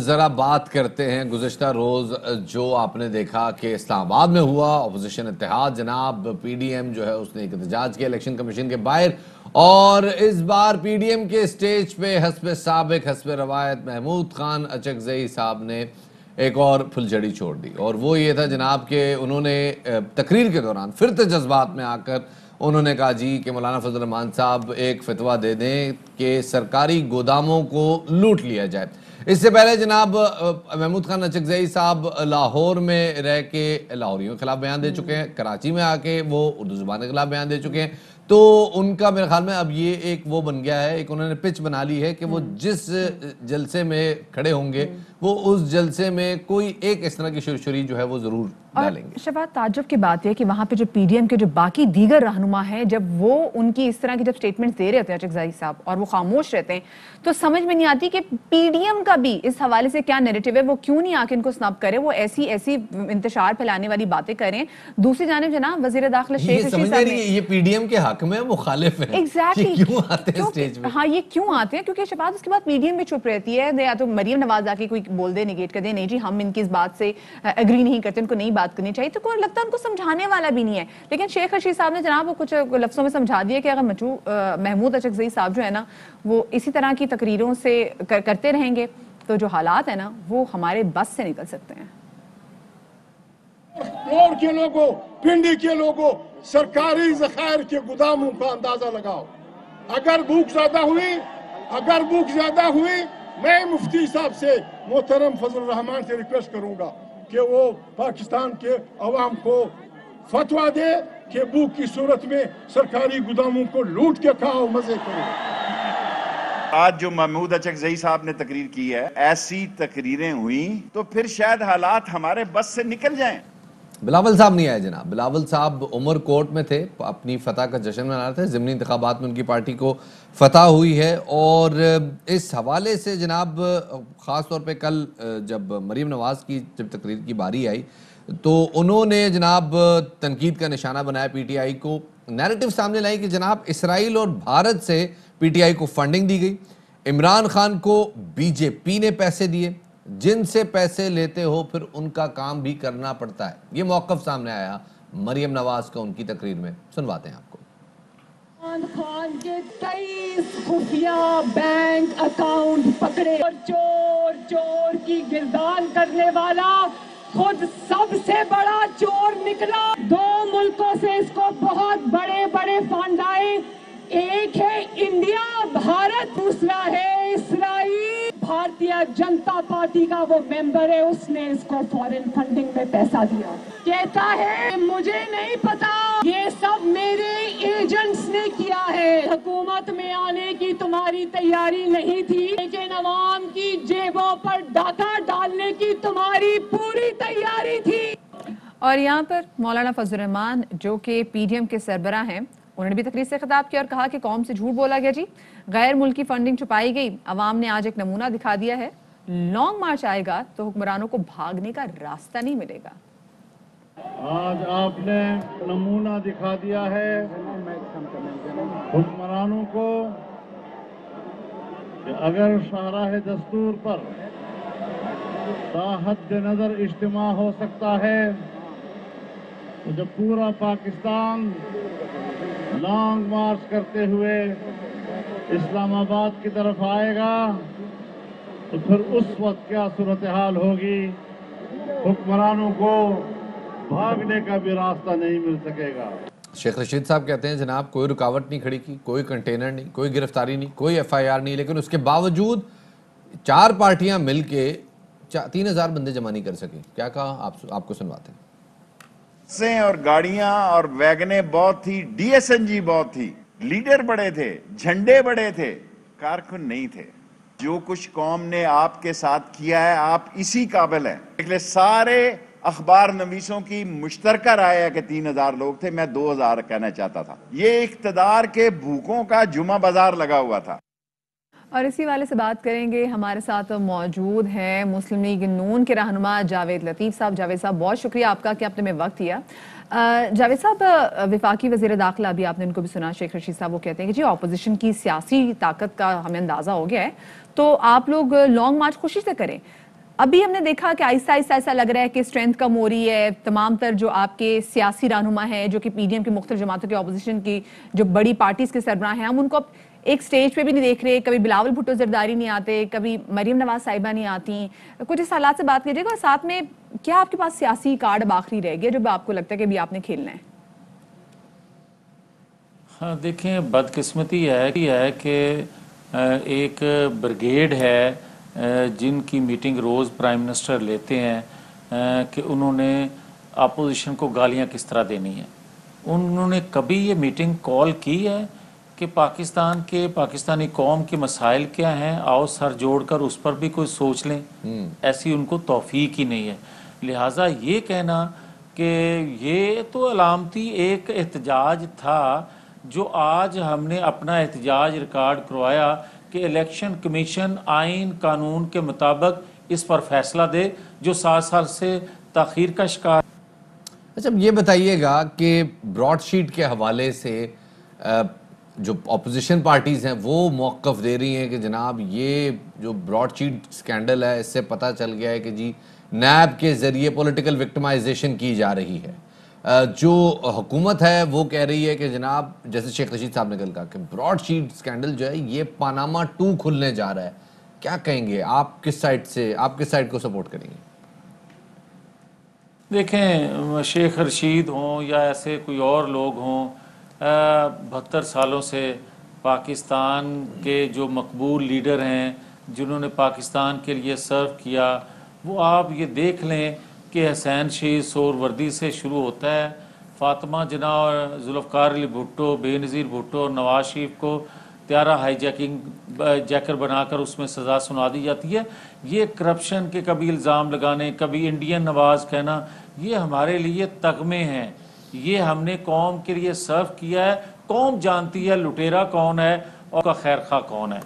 ذرا بات کرتے ہیں گزشتہ روز جو آپ نے دیکھا کہ اسلام آباد میں ہوا اپوزیشن اتحاد جناب پی ڈی ایم جو ہے اس نے ایک احتجاج کیا الیکشن کمیشن کے باہر، اور اس بار پی ڈی ایم کے سٹیج پہ حسب سابق حسب روایت محمود خان اچکزئی صاحب نے ایک اور پھلجھڑی چھوڑ دی، اور وہ یہ تھا جناب کہ انہوں نے تقریر کے دوران پھر سے جذبات میں آ کر انہوں نے کہا جی کہ مولانا فضل الرحمان صاحب ایک فتویٰ دے دیں کہ سرکاری گوداموں کو لوٹ لیا جائے۔ اس سے پہلے جناب محمود خان اچکزئی صاحب لاہور میں رہ کے لاہوریوں کے خلاف بیان دے چکے ہیں، کراچی میں آ کے وہ اردو زبان کے خلاف بیان دے چکے ہیں، تو ان کا میرے خیال میں اب یہ ایک وہ بن گیا ہے، ایک انہوں نے پچ بنا لی ہے کہ وہ جس جلسے میں کھڑے ہوں گے وہ اس جلسے میں کوئی ایک اس طرح کی شرشری جو ہے وہ ضرور ڈالیں گے۔ شفاعت تعجب کی بات ہے کہ وہاں پہ جو پی ڈی ایم کے جو باقی دیگر رہنما ہیں جب وہ ان کی اس طرح کی جب سٹیٹمنٹس دے رہے ہوتے ہیں اچکزئی صاحب اور وہ خاموش رہتے ہیں تو سمجھ میں نہیں آتی کہ پی ڈی ایم کا بھی اس حوالے سے کیا نیریٹو ہے، وہ کیوں نہیں آ کے ان کو سنب کرے، وہ ایسی انتشار پھیلانے والی باتیں کریں۔ دوسری جانب جناب وزیر داخلہ شیخ رشید صاحب نے یہ پی ڈی ایم کے حق میں مخالف ہیں، ایگزیکٹلی کیوں آتے ہیں سٹیج پہ؟ ہاں یہ کیوں آتے ہیں؟ کیونکہ شفاعت اس کے بعد پی ڈی ایم بھی چپ رہتی ہے، یا تو مریم نواز آ کے کوئی بول دے نگیٹ کر دے نہیں جی ہم ان کی اس بات سے ایگری نہیں کرتے، ان کو نہیں بات کرنی چاہیے، تو کوئی لگتا ہے ان کو سمجھانے والا بھی نہیں ہے۔ لیکن شیخ رشید صاحب نے جناب وہ کچھ لفظوں میں سمجھا دیا کہ اگر محمود اچکزئی صاحب جو ہے نا وہ اسی طرح کی تقریروں سے کرتے رہیں گے تو جو حالات ہیں نا وہ ہمارے بس سے نکل سکتے ہیں۔ فلور کے لوگوں، پنڈی کے لوگوں، سرکاری ذخائر کے گوداموں کا اندازہ لگاؤ۔ اگر بھوک زیادہ ہوئی میں مفتی صاحب سے محترم فضل الرحمان سے ریکویسٹ کروں گا کہ وہ پاکستان کے عوام کو فتویٰ دے کہ بھوک کی صورت میں سرکاری گوداموں کو لوٹ کے کھاؤ، مزے کرو۔ آج جو محمود اچکزئی صاحب نے تقریر کی ہے، ایسی تقریریں ہوئیں تو پھر شاید حالات ہمارے بس سے نکل جائیں۔ بلاول صاحب نہیں آئے جناب، بلاول صاحب عمر کوٹ میں تھے، اپنی فتح کا جشن منا رہے تھے، ضمنی انتخابات میں ان کی پارٹی کو فتح ہوئی ہے، اور اس حوالے سے جناب خاص طور پہ کل جب مریم نواز کی جب تقریر کی باری آئی تو انہوں نے جناب تنقید کا نشانہ بنایا پی ٹی آئی کو، نیریٹو سامنے لائی کہ جناب اسرائیل اور بھارت سے پی ٹی آئی کو فنڈنگ دی گئی، عمران خان کو بی جے پی نے پیسے دیے، جن سے پیسے لیتے ہو پھر ان کا کام بھی کرنا پڑتا ہے۔ یہ موقف سامنے آیا مریم نواز کا ان کی تقریر میں، سنواتے ہیں آپ کو۔ عمران خان کے 23 خفیہ بینک اکاؤنٹ پکڑے اور چور کی گردان کرنے والا خود سب سے بڑا چور نکلا۔ 2 ملکوں سے اس کو بہت بڑے بڑے فنڈ آئے، ایک ہے انڈیا بھارت، دوسرا ہے اسرائیل۔ بھارتیہ جنتا پارٹی کا وہ ممبر ہے، اس نے اس کو فورن فنڈنگ میں پیسہ دیا۔ کہتا ہے مجھے نہیں پتا، یہ سب میرے ایجنٹس نے کیا ہے، حکومت میں آنے کی تمہاری تیاری نہیں تھی لیکن عوام کی جیبوں پر ڈاکہ ڈالنے کی تمہاری پوری تیاری تھی۔ اور یہاں پر مولانا فضل الرحمان جو کہ پی ڈی ایم کے سربراہ ہیں، انہوں نے بھی تقریر سے خطاب کیا اور کہا کہ قوم سے جھوٹ بولا گیا جی، غیر ملکی فنڈنگ چھپائی گئی، عوام نے آج ایک نمونہ دکھا دیا ہے، لانگ مارچ آئے گا تو حکمرانوں کو بھاگنے کا راستہ نہیں ملے گا۔ آج آپ نے نمونہ دکھا دیا ہے حکمرانوں کو کہ اگر شاہراہ دستور پر تا حد نظر اجتماع ہو سکتا ہے تو جب پورا پاکستان لانگ مارچ کرتے ہوئے اسلام آباد کی طرف آئے گا تو پھر اس وقت کیا صورتحال ہوگی، حکمرانوں کو بھاگنے کا بھی راستہ نہیں مل سکے گا۔ شیخ رشید صاحب کہتے ہیں جناب کوئی رکاوٹ نہیں کھڑی کی، کوئی کنٹینر نہیں، کوئی گرفتاری نہیں، کوئی ایف آئی آر نہیں، لیکن اس کے باوجود 4 پارٹیاں مل کے 3000 بندے جمع نہیں کر سکیں۔ کیا کہا آپ کو سنواتے ہیں۔ بسیں اور گاڑیاں اور ویگنیں بہت تھی، ڈی ایس این جی بہت تھی، لیڈر بڑے تھے، جھنڈے بڑے تھے، کارکن نہیں تھے۔ جو کچھ قوم نے آپ کے ساتھ کیا ہے آپ اسی قابل ہیں۔ لیکن سارے اخبار نویسوں کی مشترکہ رائے ہے کہ 3000 لوگ تھے، میں 2000 کہنا چاہتا تھا۔ یہ اقتدار کے بھوکوں کا جمعہ بازار لگا ہوا تھا۔ اور اسی والے سے بات کریں گے، ہمارے ساتھ موجود ہیں مسلم لیگ نون کے رہنما جاوید لطیف صاحب۔ جاوید صاحب بہت شکریہ آپ کا کہ آپ نے میں وقت دیا۔ جاوید صاحب وفاقی وزیر داخلہ ابھی آپ نے ان کو بھی سنا، شیخ رشید صاحب وہ کہتے ہیں کہ جی اپوزیشن کی سیاسی طاقت کا ہمیں اندازہ ہو گیا ہے تو آپ لوگ لانگ مارچ خوشی سے کریں۔ ابھی ہم نے دیکھا کہ آہستہ آہستہ ایسا لگ رہا ہے کہ اسٹرینتھ کم ہو رہی ہے. تمام تر جو آپ کے سیاسی رہنما ہیں جو کہ پی ڈی ایم کی مختلف جماعتوں کے اپوزیشن کی جو بڑی پارٹیز کے سربراہ ہیں, ہم ان کو اب ایک سٹیج پہ بھی نہیں دیکھ رہے. کبھی بلاول بھٹو زرداری نہیں آتے, کبھی مریم نواز صاحبہ نہیں آتی. کچھ اس حالات سے بات کیجیے گا, اور ساتھ میں کیا آپ کے پاس سیاسی کارڈ اب آخری رہ گیا جو آپ کو لگتا ہے کہ ابھی آپ نے کھیلنا ہے؟ ہاں دیکھیں, بدقسمتی ہے کہ ایک بریگیڈ ہے جن کی میٹنگ روز پرائم منسٹر لیتے ہیں کہ انہوں نے اپوزیشن کو گالیاں کس طرح دینی ہیں. انہوں نے کبھی یہ میٹنگ کال کی ہے کہ پاکستانی قوم کے مسائل کیا ہیں, آؤ سر جوڑ کر اس پر بھی کوئی سوچ لیں؟ ایسی ان کو توفیق ہی نہیں ہے. لہٰذا یہ کہنا کہ یہ تو علامتی ایک احتجاج تھا, جو آج ہم نے اپنا احتجاج ریکارڈ کروایا کہ الیکشن کمیشن آئین قانون کے مطابق اس پر فیصلہ دے جو 7 سال سے تاخیر کا شکار. اچھا یہ بتائیے گا کہ براڈ شیٹ کے حوالے سے جو اپوزیشن پارٹیز ہیں وہ موقف دے رہی ہیں کہ جناب یہ جو براڈ شیٹ سکینڈل ہے اس سے پتہ چل گیا ہے کہ جی نیب کے ذریعے پولیٹیکل وکٹمائزیشن کی جا رہی ہے. جو حکومت ہے وہ کہہ رہی ہے کہ جناب, جیسے شیخ رشید صاحب نے کل کہا کہ براڈ شیٹ سکینڈل جو ہے یہ پاناما 2 کھلنے جا رہا ہے. کیا کہیں گے آپ, کس سائٹ کو سپورٹ کریں گے؟ دیکھیں, شیخ رشید ہوں یا ایسے کوئی اور لوگ ہوں, 72 سالوں سے پاکستان کے جو مقبول لیڈر ہیں جنہوں نے پاکستان کے لیے سرو کیا, وہ آپ یہ دیکھ لیں کہ حسین شہید سور وردی سے شروع ہوتا ہے, فاطمہ جناح اور ذوالفقار علی بھٹو, بے نظیر بھٹو اور نواز شریف کو طیارہ ہائی جیکر بنا کر اس میں سزا سنا دی جاتی ہے. یہ کرپشن کے کبھی الزام لگانے, کبھی انڈین نواز کہنا, یہ ہمارے لیے تغمے ہیں. یہ ہم نے قوم کے لیے سرو کیا ہے, قوم جانتی ہے لٹیرا کون ہے اور کا خیر خواہ کون ہے.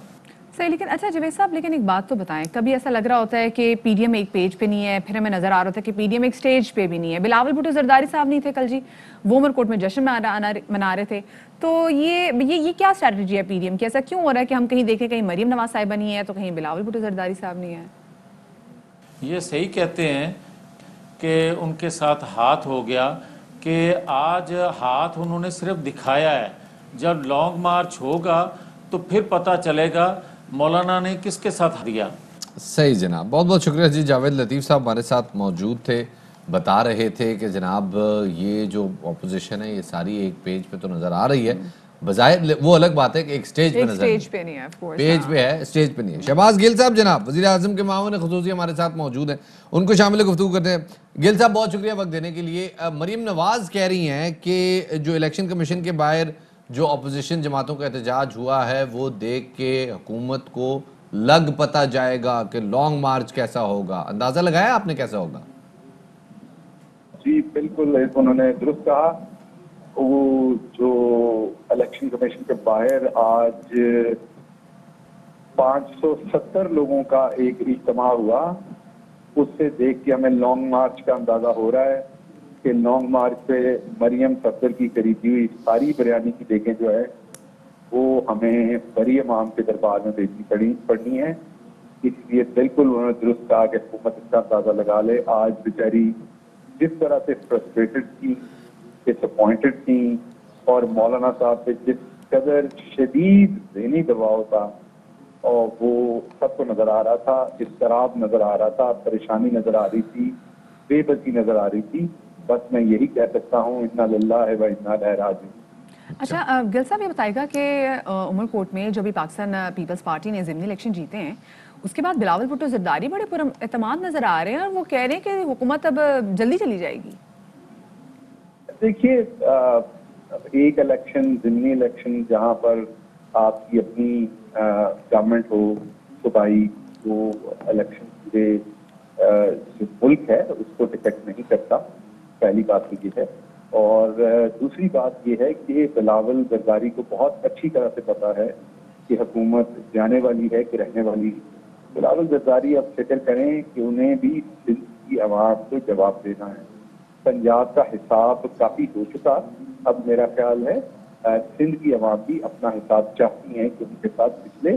صحیح, لیکن اچھا جاوید صاحب, لیکن ایک بات تو بتائیں, کبھی ایسا لگ رہا ہوتا ہے کہ پی ڈی ایم ایک پیج پہ نہیں ہے, پھر ہمیں نظر آ رہا ہوتا ہے کہ پی ڈی ایم ایک سٹیج پہ بھی نہیں ہے. بلاول بھٹو زرداری صاحب نہیں تھے کل جی, وہ عمر کوٹ میں جشن منا رہے تھے. تو یہ کیا اسٹریٹجی ہے پی ڈی ایم کی؟ ایسا کیوں ہو رہا ہے کہ ہم کہیں دیکھیں کہیں مریم نواز صاحبہ نہیں ہے تو کہیں بلاول بھٹو زرداری صاحب نہیں ہے؟ یہ صحیح کہتے ہیں کہ ان کے ساتھ ہاتھ ہو گیا, کہ آج ہاتھ انہوں نے صرف دکھایا ہے. جب لانگ مارچ ہوگا تو پھر پتہ چلے گا مولانا نے کس کے ساتھ دیا. صحیح جناب, بہت بہت شکریہ جی. جاوید لطیف صاحب ہمارے ساتھ موجود تھے, بتا رہے تھے کہ جناب یہ جو اپوزیشن ہے یہ ساری ایک پیج پہ تو نظر آ رہی ہے, بظاہر وہ الگ بات ہے کہ ایک سٹیج پہ نظر نہیں ہے, پیج پہ ہے, سٹیج پہ نہیں ہے. شہباز گل صاحب جناب وزیر اعظم کے معاون خصوصی ہمارے ساتھ موجود ہیں, ان کو شامل گفتگو کرتے ہیں. گل صاحب بہت شکریہ وقت دینے کے لیے. مریم نواز کہہ رہی ہیں کہ جو الیکشن کمیشن کے باہر جو اپوزیشن جماعتوں کا احتجاج ہوا ہے وہ دیکھ کے حکومت کو لگ پتہ جائے گا کہ لانگ مارچ کیسا ہوگا. اندازہ لگایا آپ نے کیسا ہوگا؟ جی بالکل, انہوں نے درست کہا. وہ جو الیکشن کمیشن کے باہر آج 570 لوگوں کا ایک اجتماع ہوا, اس سے دیکھ کے ہمیں لانگ مارچ کا اندازہ ہو رہا ہے کہ لانگ مارچ پہ مریم صفدر کی کری دی ہوئی ساری بیانی کی دیکھیں جو ہے وہ ہمیں بری امام کے دربار میں بھیجنی پڑنی ہے. اس لیے بالکل انہوں نے درست کہا کہ حکومت اس کا اندازہ لگا لے. آج بیچاری جس طرح سے فرسٹریٹڈ تھی, ڈس اپوائنٹڈ تھی, اور مولانا صاحب پہ جس قدر شدید ذہنی دباؤ تھا, اور وہ سب کو نظر آ رہا تھا, اضطراب نظر آ رہا تھا, پریشانی نظر آ رہی تھی, بے بسی نظر آ رہی تھی. بس میں یہی کہہ سکتا ہوں, انا للہ و انا الیہ راجعون. اچھا گل صاحب, یہ بتائے گا کہ عمر کوٹ میں جو بھی پاکستان پیپلز پارٹی نے ضمنی الیکشن جیتے ہیں, اس کے بعد بلاول بھٹو زرداری بڑے پر اعتماد نظر آ رہے ہیں, اور وہ کہہ رہے ہیں کہ حکومت اب جلدی چلی جائے گی. دیکھیے, ایک الیکشن, ضمنی الیکشن, جہاں پر آپ کی اپنی گورنمنٹ ہو صوبائی, وہ الیکشن پورے جو ملک ہے اس کو ڈیفیکٹ نہیں کرتا. پہلی بات تو یہ ہے. اور دوسری بات یہ ہے کہ بلاول زرداری کو بہت اچھی طرح سے پتا ہے کہ حکومت جانے والی ہے کہ رہنے والی. بلاول زرداری اب فکر کریں کہ انہیں بھی سندھ کی عوام کو جواب دینا ہے. پنجاب کا حساب کافی ہو چکا, اب میرا خیال ہے سندھ کی عوام بھی اپنا حساب چاہتی ہیں کہ ان کے ساتھ پچھلے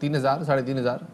3000 3,500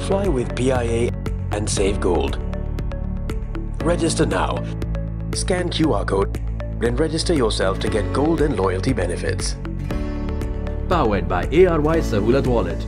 Fly with PIA and save gold. Register now. Scan QR code and register yourself to get gold and loyalty benefits. Powered by ARY Sahulat Wallet.